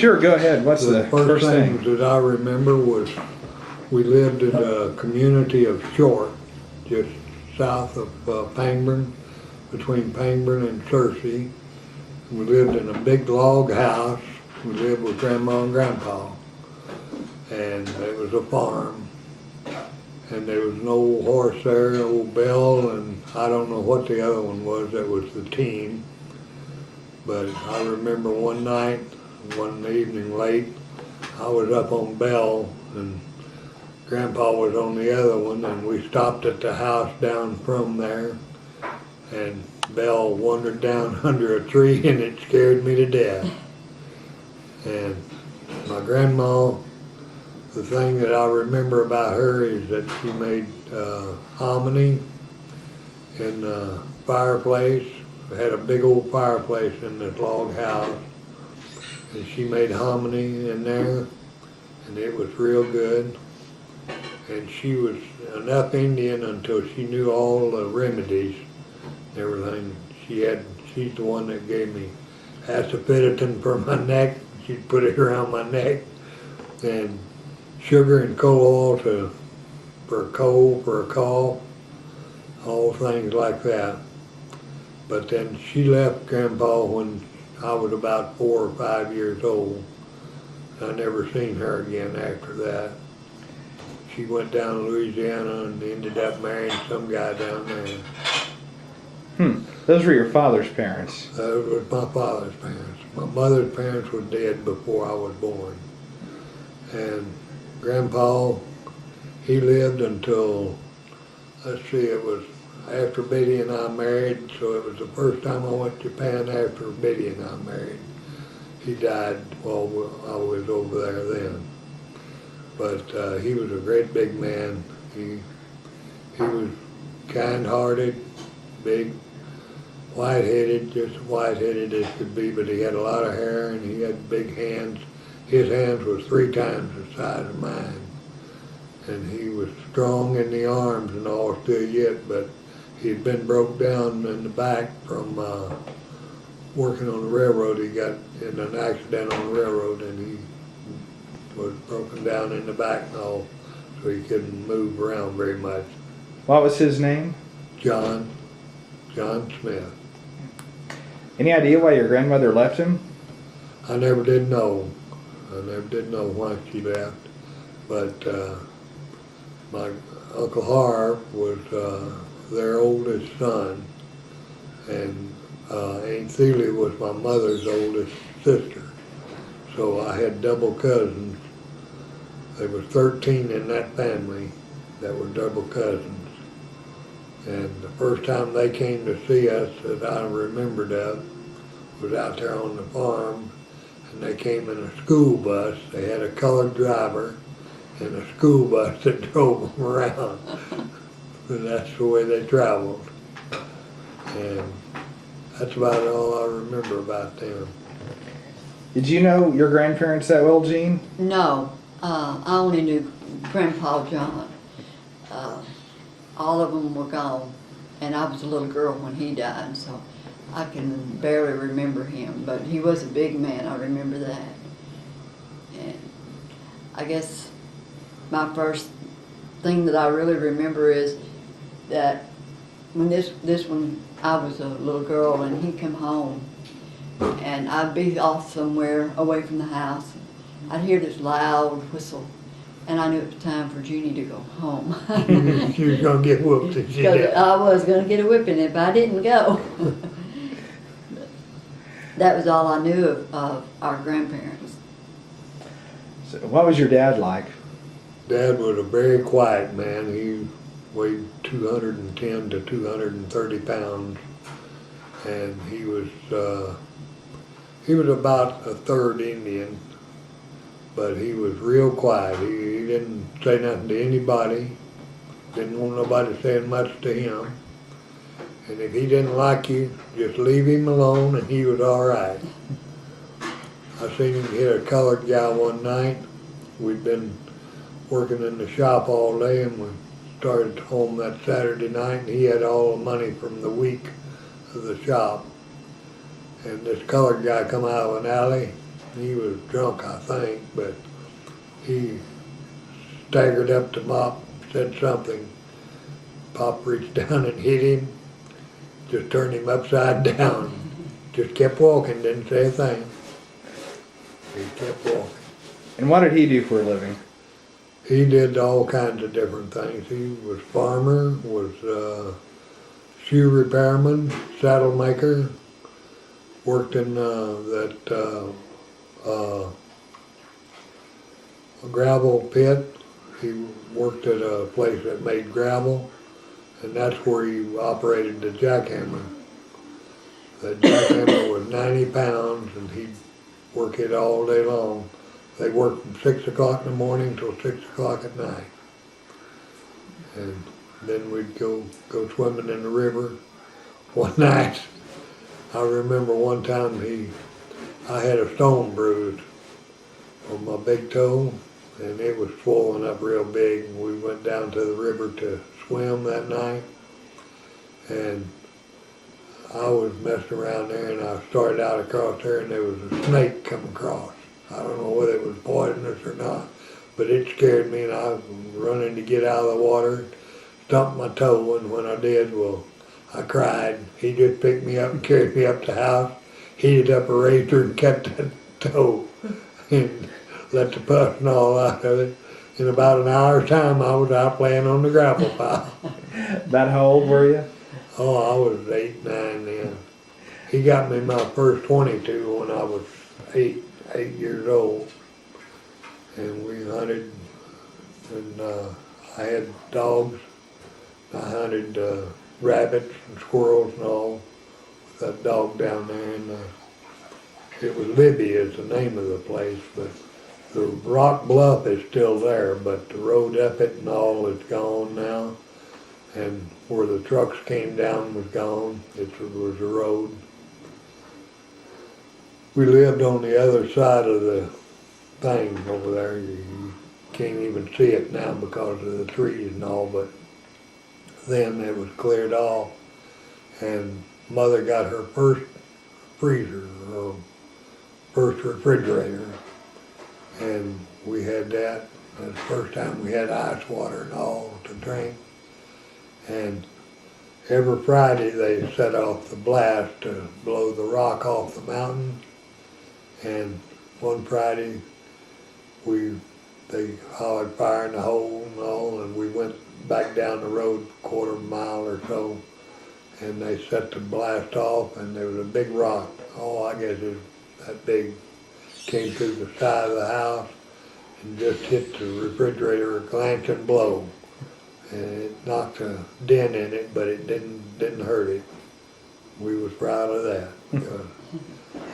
Sure, go ahead. What's the first thing? That I remember was we lived in a community of Short, just south of Pangburn, between Pangburn and Searcy. We lived in a big log house. We lived with Grandma and Grandpa, and it was a farm. And there was an old horse there, an old Bell, and I don't know what the other one was. That was the team. But I remember one night, one evening late, I was up on Bell, and Grandpa was on the other one, and we stopped at the house down from there, and Bell wandered down under a tree, and it scared me to death. And my grandma, the thing that I remember about her is that she made hominy in the fireplace. We had a big old fireplace in this log house, and she made hominy in there, and it was real good. And she was enough Indian until she knew all the remedies and everything. She's the one that gave me asafoetida for my neck. She'd put it around my neck, and sugar and coal oil for a cold, for a cough, all things like that. But then she left Grandpa when I was about 4 or 5 years old. I never seen her again after that. She went down to Louisiana and ended up marrying some guy down there. Those were your father's parents. That was my father's parents. My mother's parents were dead before I was born. And Grandpa, he lived until, let's see, it was after Betty and I married, so it was the first time I went to Japan after Betty and I married. He died while I was over there then. But he was a great big man. He was kind-hearted, big, white-headed, just white-headed as could be, but he had a lot of hair and he had big hands. His hands was 3 times the size of mine. And he was strong in the arms and all still yet, but he'd been broke down in the back from working on the railroad. He got in an accident on the railroad and he was broken down in the back and all, so he couldn't move around very much. What was his name? John Smith. Any idea why your grandmother left him? I never did know. I never did know why she left. But my Uncle Harv was their oldest son, and Aunt Thiele was my mother's oldest sister. So I had double cousins. There was 13 in that family that were double cousins. And the first time they came to see us that I remembered of was out there on the farm, and they came in a school bus. They had a colored driver and a school bus that drove them around. And that's the way they traveled. And that's about all I remember about them. Did you know your grandparents that well, Jean? No, I only knew Grandpa John. All of them were gone, and I was a little girl when he died, so I can barely remember him, but he was a big man, I remember that. And I guess my first thing that I really remember is that when this one, I was a little girl and he come home, and I'd be off somewhere away from the house. I'd hear this loud whistle, and I knew it was time for Junie to go home. You was gonna get whooped if you did. I was gonna get a whipping if I didn't go. That was all I knew of our grandparents. So what was your dad like? Dad was a very quiet man. He weighed 210 to 230 pounds, and he was about a third Indian, but he was real quiet. He didn't say nothing to anybody, didn't want nobody saying much to him, and if he didn't like you, just leave him alone and he was all right. I seen him hit a colored guy one night. We'd been working in the shop all day, and we started home that Saturday night, and he had all the money from the week of the shop. And this colored guy come out of an alley, He was drunk, I think, but he staggered up to Pop, said something. Pop reached down and hit him, just turned him upside down. Just kept walking, didn't say a thing. He kept walking. And what did he do for a living? He did all kinds of different things. He was farmer, was shoe repairman, saddle maker, worked in a gravel pit. He worked at a place that made gravel, and that's where he operated the jackhammer. The jackhammer was 90 pounds, and he'd work it all day long. They worked from 6 o'clock in the morning till 6 o'clock at night. And then we'd go swimming in the river. One night, I remember one time I had a stone bruise on my big toe, and it was swollen up real big. And we went down to the river to swim that night, and I was messing around there, and I started out across there, and there was a snake come across. I don't know whether it was poisonous or not, but it scared me, and I was running to get out of the water, stumped my toe, and when I did, well, I cried. He just picked me up and carried me up to the house, heated up a razor and cut that toe, and let the pus and all out of it. In about an hour's time, I was out playing on the gravel pile. About how old were you? Oh, I was 8, 9 then. He got me my first 22 when I was 8 years old. And we hunted, and I had dogs. I hunted rabbits and squirrels and all with that dog down there. And it was Libby is the name of the place, but the rock bluff is still there, but the road up it and all is gone now. And where the trucks came down was gone. It was a road. We lived on the other side of the thing over there. You can't even see it now because of the trees and all, but then it was cleared off. And Mother got her first freezer, or first refrigerator. And we had that. It was the first time we had ice water and all to drink. And every Friday they set off the blast to blow the rock off the mountain. And one Friday they hollered fire in the hole and all, and we went back down the road a quarter mile or so, and they set the blast off, and there was a big rock. Oh, I guess it was that big. Came through the side of the house and just hit the refrigerator a glancing blow. And it knocked a dent in it, but it didn't hurt it. We was proud of that, because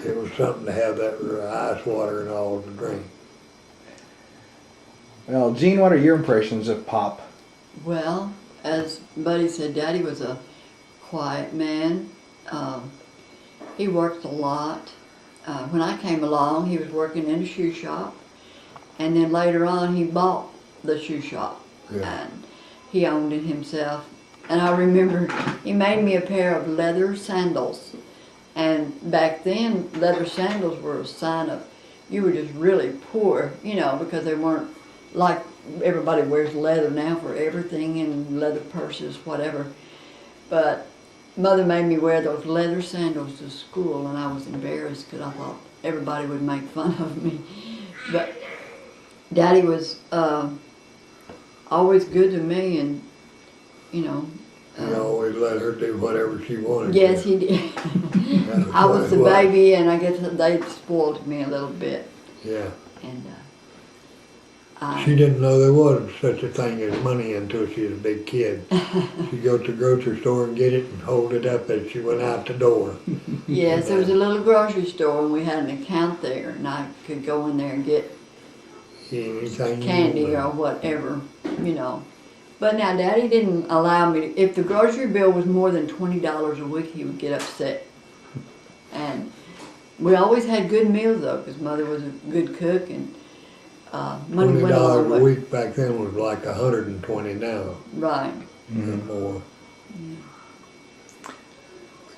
it was something to have that ice water and all to drink. Well, Gene, what are your impressions of Pop? Well, as Buddy said, Daddy was a quiet man. He worked a lot. When I came along, he was working in a shoe shop, and then later on he bought the shoe shop, and he owned it himself. And I remember he made me a pair of leather sandals, and back then leather sandals were a sign of you were just really poor, you know, because they weren't like everybody wears leather now for everything, and leather purses, whatever. But Mother made me wear those leather sandals to school, and I was embarrassed because I thought everybody would make fun of me. But Daddy was always good to me, and you know. He always let her do whatever she wanted. Yes, he did. I was the baby, and I guess they spoiled me a little bit. Yeah. And she didn't know there was such a thing as money until she was a big kid. She'd go to the grocery store and get it and hold it up as she went out the door. Yes, there was a little grocery store, and we had an account there, and I could go in there and get anything candy or whatever, you know. But now Daddy didn't allow me to, if the grocery bill was more than $20 a week, he would get upset. And we always had good meals though, because Mother was a good cook, and money went a long $20 way. a week back then was like $120 now. Right. And more.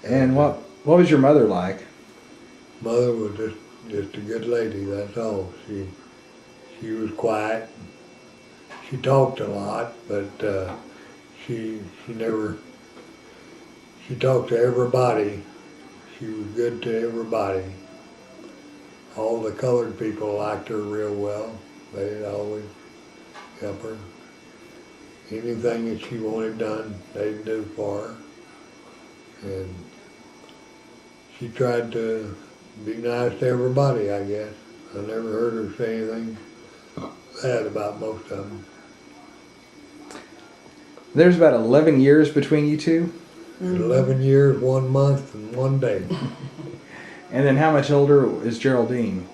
And what was your mother like? Mother was just just a good lady, that's all. She was quiet. She talked a lot, but she never, she talked to everybody. She was good to everybody. All the colored people liked her real well. They'd always help her. Anything that she wanted done, they'd do for her. And she tried to be nice to everybody, I guess. I never heard her say anything bad about most of them. There's about 11 years between you two. 11 years, 1 month, and 1 day. And then how much older is Geraldine?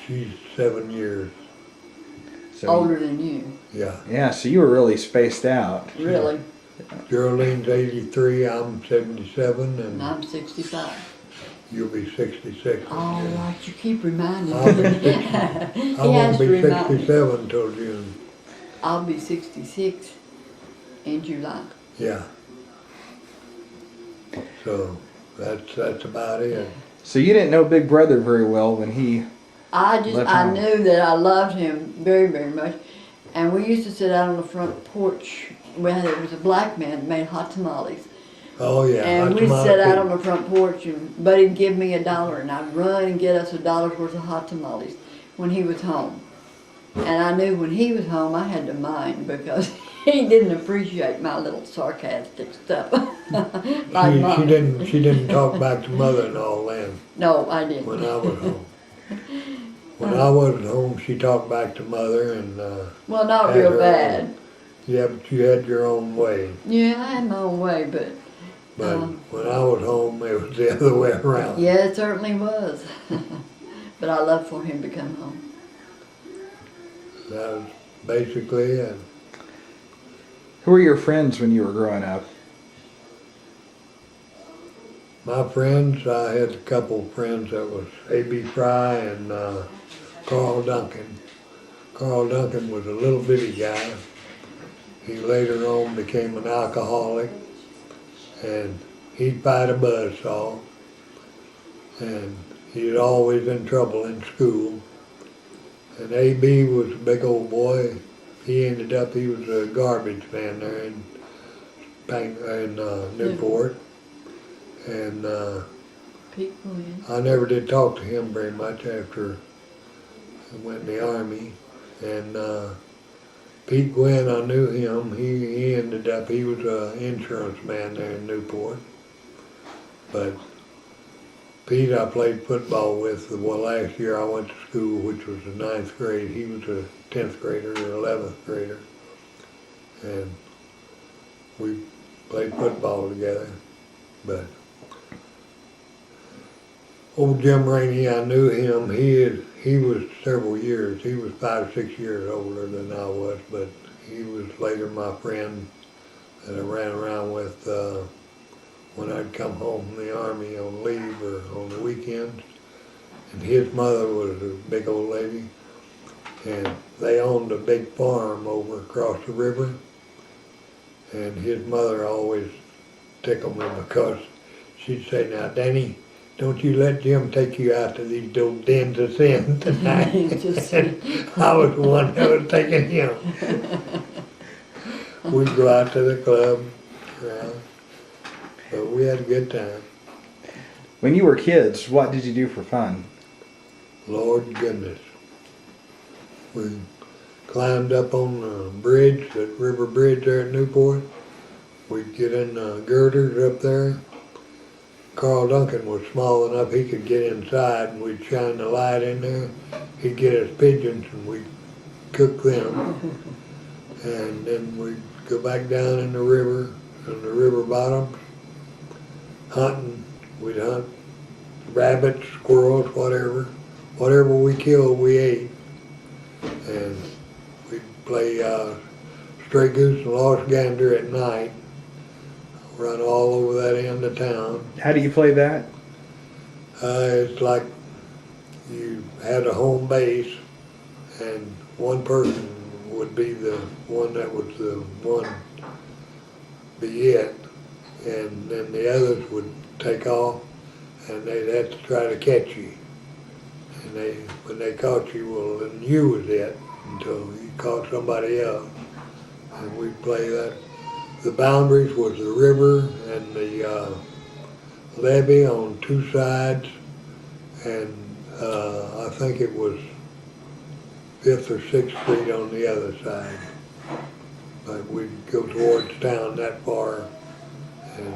She's 7 years. So, Older than you, Yeah. yeah, so you were really spaced out. really. Geraldine's 83, I'm 77, And and I'm 65. you'll be 66. Oh, yeah. right, you keep reminding I'll be me. 60. He I'm has gonna to be remind me. 67 till June. I'll be 66 in July. Yeah. So that's about it. So you didn't know Big Brother very well when he... Left I home. knew that I loved him very, very much. And we used to sit out on the front porch. Well, there was a black man that made hot tamales. Oh yeah. And that's we'd my sit out on opinion. the front porch and Buddy'd give me $1 and I'd run and get us $1 worth of hot tamales when he was home. And I knew when he was home I had to mind because he didn't appreciate my little sarcastic stuff. Like She Mom. didn't talk back to Mother and all then No, I didn't. when I was home. When I wasn't home, she talked back to Mother and Well, not had real her bad. yeah, but you had your own way. Yeah, I had my own way, but But when I was home, it was the other way around. yeah, it certainly was. But I love for him to come home. That was basically it. Who were your friends when you were growing up? My friends, I had a couple of friends that was A.B. Fry and Carl Duncan. Carl Duncan was a little bitty guy. He later on became an alcoholic and he'd fight a buzzsaw. And he'd always in trouble in school. And A.B. was a big old boy. He was a garbage man there in Newport. And Pete Williams. I never did talk to him very much after I went in the Army. And Pete Gwynn, I knew him. He was an insurance man there in Newport. But Pete I played football with. Well, last year I went to school, which was the 9th grade. He was a 10th grader or 11th grader. And we played football together. But old Jim Rainey, I knew him. He was several years. He was 5 or 6 years older than I was, but he was later my friend that I ran around with when I'd come home from the Army on leave or on the weekends. And his mother was a big old lady, and they owned a big farm over across the river. And his mother always tickled me because she'd say, "Now, Danny, don't you let Jim take you out to these old dens of sin tonight." And I was the one that was taking him. We'd go out to the club, but we had a good time. When you were kids, what did you do for fun? Lord goodness. We climbed up on the bridge, that river bridge there at Newport. We'd get in the girders up there. Carl Duncan was small enough he could get inside, and we'd shine the light in there. He'd get us pigeons and we'd cook them. And then we'd go back down in the river, on the river bottoms, hunting. We'd hunt rabbits, squirrels, whatever. Whatever we killed, we ate. And we'd play stray goose and lost gander at night. Run all over that end of town. How do you play that? It's like you had a home base, and one person would be the one that was the one be it, and then the others would take off, and they'd have to try to catch you. And when they caught you, well, then you was it until you caught somebody else. And we'd play that. The boundaries was the river and the levee on two sides, and I think it was 5th or 6th Street on the other side. But we'd go towards town that far, and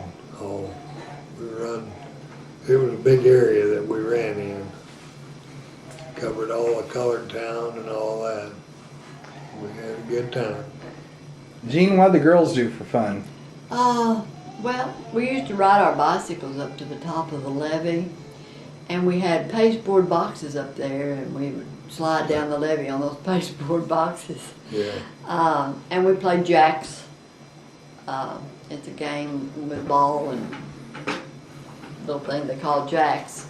we run. It was a big area that we ran in. Covered all the colored town and all that. We had a good time. Gene, what'd the girls do for fun? Well, we used to ride our bicycles up to the top of the levee, and we had pasteboard boxes up there, and we would slide down the levee on those pasteboard boxes. Yeah. And we played jacks. It's a game with ball and little thing they call jacks.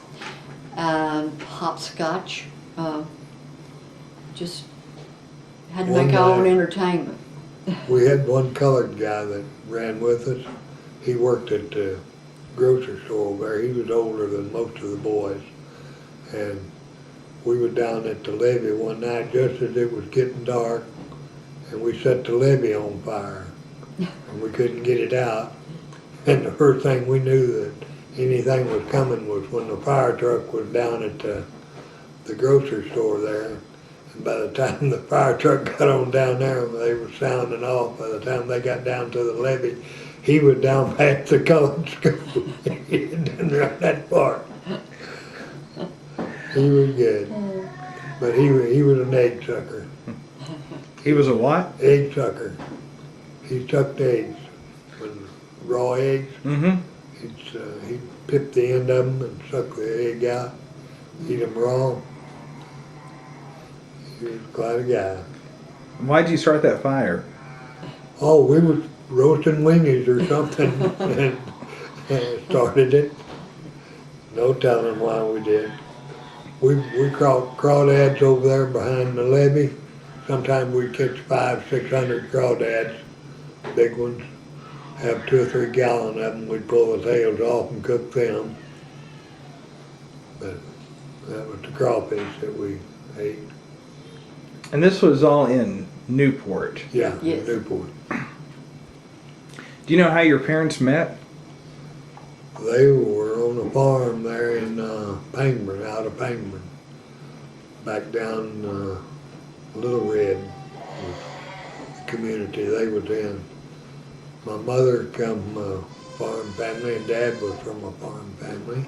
Hopscotch. Just had to One make our own night- entertainment. We had one colored guy that ran with us. He worked at the grocery store over there. He was older than most of the boys. And we were down at the levee one night just as it was getting dark, and we set the levee on fire. And we couldn't get it out. And the first thing we knew that anything was coming was when the fire truck was down at the grocery store there. And by the time the fire truck got on down there, they were sounding off. By the time they got down to the levee, he was down past the colored school. He didn't run that far. He was good. But he was an egg sucker. He was a what? Egg sucker. He sucked eggs. When raw eggs, Mm-hmm. he'd pip the end of them and suck the egg out, eat them raw. He was quite a guy. Why'd you start that fire? Oh, we was roasting wingies or something and started it. No telling why we did. We caught crawdads over there behind the levee. Sometimes we'd catch 500-600 crawdads, big ones. Have 2 or 3 gallon of them. We'd pull the tails off and cook them. But that was the crawfish that we ate. And this was all in Newport. Yeah, Yes. Newport. Do you know how your parents met? They were on a farm there in Pangburn, out of Pangburn. Back down Little Red was the community they was in. My mother come from a farm family, and Dad was from a farm family.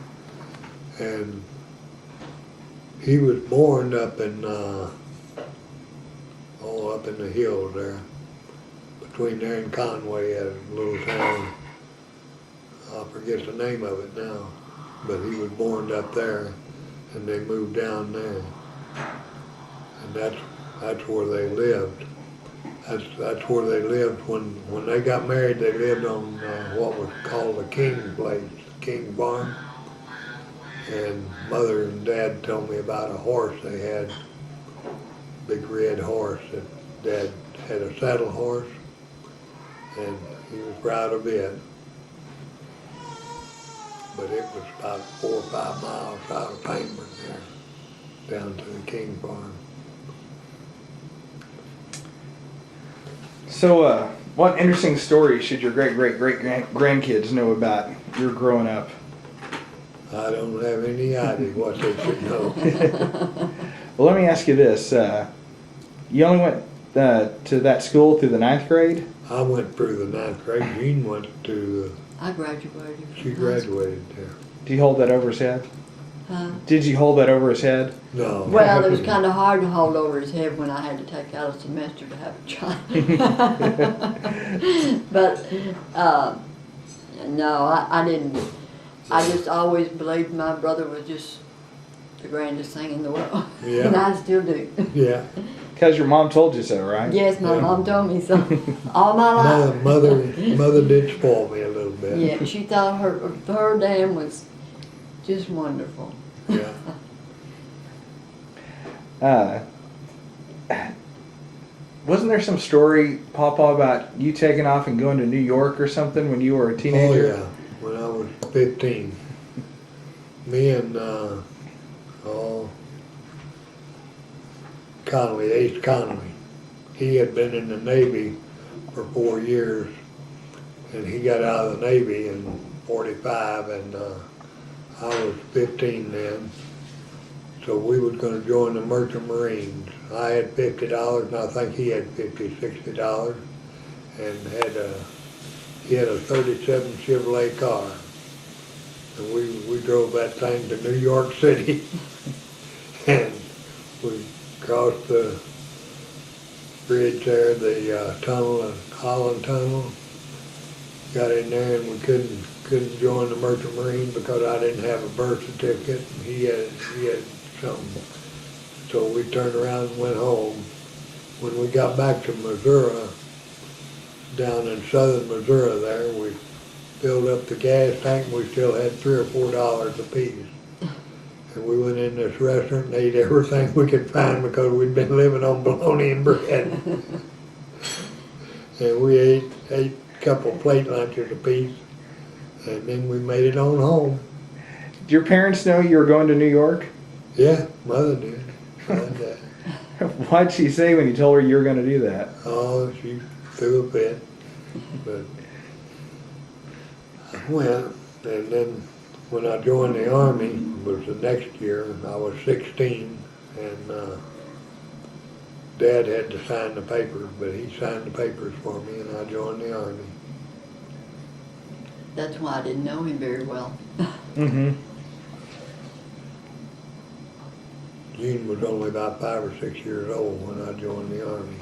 And he was born up in up in the hills there, between there and Conway, at a little town. I forget the name of it now, but he was born up there, and they moved down there, and that's where they lived. That's where they lived when they got married. They lived on what was called the King place, King Farm. And Mother and Dad told me about a horse they had, big red horse that Dad had, a saddle horse, and he was proud of it. But it was about 4 or 5 miles out of Pangburn there, down to the King Farm. So, what interesting story should your great-great-great-grandkids know about your growing up? I don't have any idea what they should know. Well, let me ask you this. You only went to that school through the 9th grade? I went through the 9th grade. Jean went to, I graduated. she graduated there. Do you hold that over his head? Huh? Did you hold that over his head? No. Well, it was kind of hard to hold over his head when I had to take out a semester to have a child. But no, I didn't. I just always believed my brother was just the grandest thing in the world. Yeah. And I still do. Yeah. Because your mom told you so, right? Yes, my Yeah. mom told me so all my life. Mother did spoil me a little bit. Yeah, she thought her dam was just wonderful. Yeah. Wasn't there some story, Pawpaw, about you taking off and going to New York or something when you were a teenager? Oh yeah, when I was 15. Me and Connolly, Ace Connolly. He had been in the Navy for 4 years, and he got out of the Navy in 45, and I was 15 then. So we was gonna join the Merchant Marines. I had $50, and I think he had $50, $60, and he had a 37 Chevrolet car. And we drove that thing to New York City, and we crossed the bridge there, the tunnel, the Holland Tunnel. Got in there, and we couldn't join the Merchant Marine because I didn't have a birth certificate, and he had something. So we turned around and went home. When we got back to Missouri, down in southern Missouri there, we filled up the gas tank, and we still had $3 or $4 apiece. And we went in this restaurant and ate everything we could find because we'd been living on bologna and bread. And we ate a couple plate lunches apiece, and then we made it on home. Did your parents know you were going to New York? Yeah, mother did. And, What'd she say when you told her you were going to do that? oh, she threw a fit. But I went, and then when I joined the Army, was the next year, I was 16, and Dad had to sign the papers, but he signed the papers for me, and I joined the Army. That's why I didn't know him very well. Mm-hmm. Gene was only about 5 or 6 years old when I joined the Army.